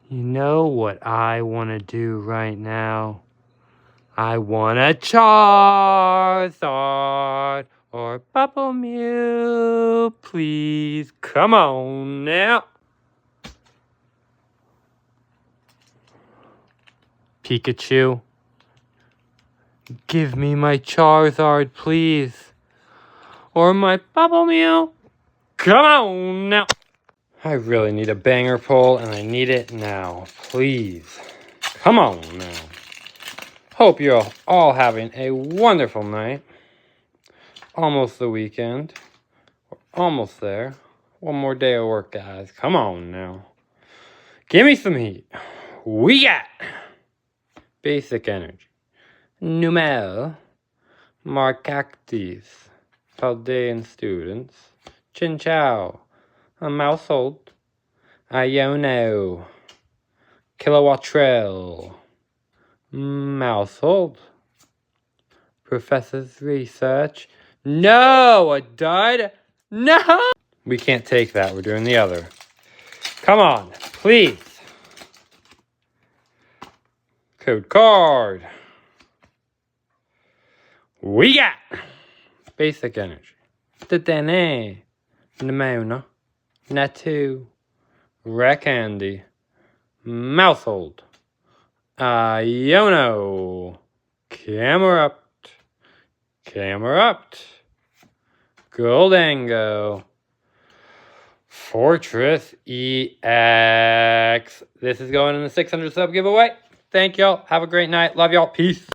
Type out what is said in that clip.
You know what I want to do right now? I want a Charizard or Bubble Mew, please. Come on now. Pikachu, give me my Charizard, please. Or my Bubble Mew. Come on now. I really need a banger pull, and I need it now. Please. Come on now. Hope you're all having a wonderful night. Almost the weekend. We're almost there. One more day of work, guys. Come on now. Give me some heat. We got Basic Energy, Numel, Marcactis, Paldean Students, Chinchou, a Mousehold, Iono, Kilowattrell, Mousehold, Professor's Research. No, a dud. No! We can't take that. We're doing the other. Come on, please. Code card. We got Basic Energy, Dedenne, Nemona, Natu, Rakandy, Mousehold, Iono, Camerupt, Goldango, Fortress EX. This is going in the 600 sub giveaway. Thank y'all. Have a great night. Love y'all. Peace.